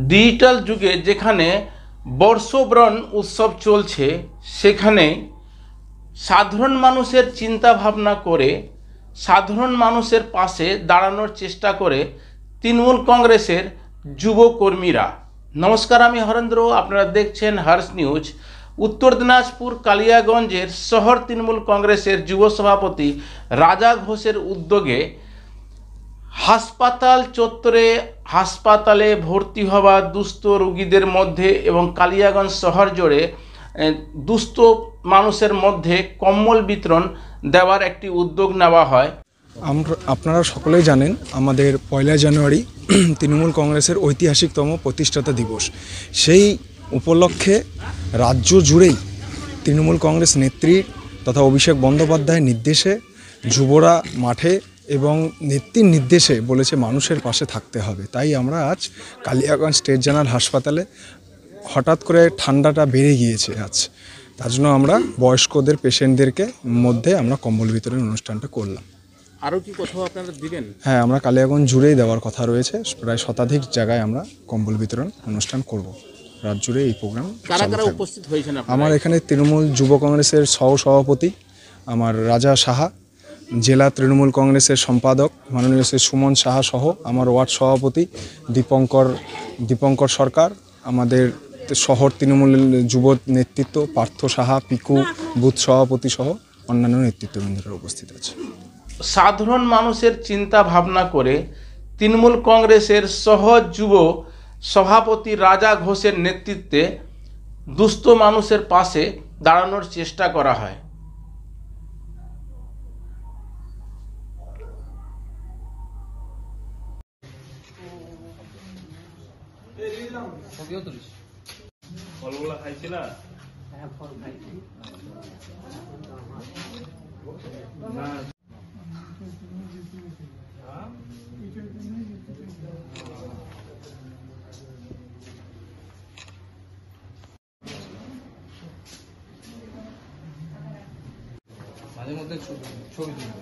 Digital যুগে যেখানে বর্ষবরণ উৎসব চলছে, সেখানে সাধারণ মানুষের চিন্তা ভাবনা করে সাধারণ মানুষের পাশে দাঁড়ানোর চেষ্টা করে তৃণমূল কংগ্রেসের যুবকর্মীরা। নমস্কার, আমি হরেন্দ্র, আপনারা দেখছেন হর্ষ নিউজ। উত্তর দিনাজপুর কালিয়াগঞ্জের শহর তৃণমূল কংগ্রেসের যুব সভাপতি রাজা ঘোষের উদ্যোগে হাসপাতাল চত্বরে হাসপাতালে ভর্তি হওয়া দুস্থ রোগীদের মধ্যে এবং কালিয়াগঞ্জ শহর জুড়ে দুস্থ মানুষের মধ্যে কম্বল বিতরণ দেওয়ার একটি উদ্যোগ নেওয়া হয়। আপনারা সকলেই জানেন, আমাদের 1 জানুয়ারি তৃণমূল কংগ্রেসের ঐতিহাসিকতম প্রতিষ্ঠাতা দিবস। সেই উপলক্ষে রাজ্য জুড়েই তৃণমূল কংগ্রেস নেত্রী তথা অভিষেক বন্দ্যোপাধ্যায়ের নির্দেশে যুবরা মাঠে এবং নেত্রীর নির্দেশে বলেছে মানুষের পাশে থাকতে হবে। তাই আমরা আজ কালিয়াগঞ্জ স্টেট জেনারেল হাসপাতালে, হঠাৎ করে ঠান্ডাটা বেড়ে গিয়েছে আজ, তার জন্য আমরা বয়স্কদের পেশেন্টদেরকে মধ্যে আমরা কম্বল বিতরণ অনুষ্ঠানটা করলাম। আরও কি কোথাও আপনারা দিবেন? হ্যাঁ, আমরা কালিয়াগঞ্জ জুড়েই দেওয়ার কথা রয়েছে। প্রায় শতাধিক জায়গায় আমরা কম্বল বিতরণ অনুষ্ঠান করব। রাত জুড়ে এই প্রোগ্রাম। কারা কারা উপস্থিত হয়েছেন? আমার এখানে তৃণমূল যুব কংগ্রেসের সহসভাপতি আমার রাজা সাহা, জেলা তৃণমূল কংগ্রেসের সম্পাদক মাননীয় শ্রী সুমন সাহা সহ আমার ওয়ার্ড সভাপতি দীপঙ্কর সরকার, আমাদের শহর তৃণমূল যুব নেতৃত্ব পার্থ সাহা, পিকু বুথ সভাপতি সহ অন্যান্য নেতৃত্ববৃন্দরা উপস্থিত আছে। সাধারণ মানুষের চিন্তা ভাবনা করে তৃণমূল কংগ্রেসের সহ যুব সভাপতি রাজা ঘোষের নেতৃত্বে দুস্থ মানুষের পাশে দাঁড়ানোর চেষ্টা করা হয়। ফলগুলা খাইছিল? হ্যাঁ, ফল খাইছি। মাঝে মধ্যে ছবি তুলব।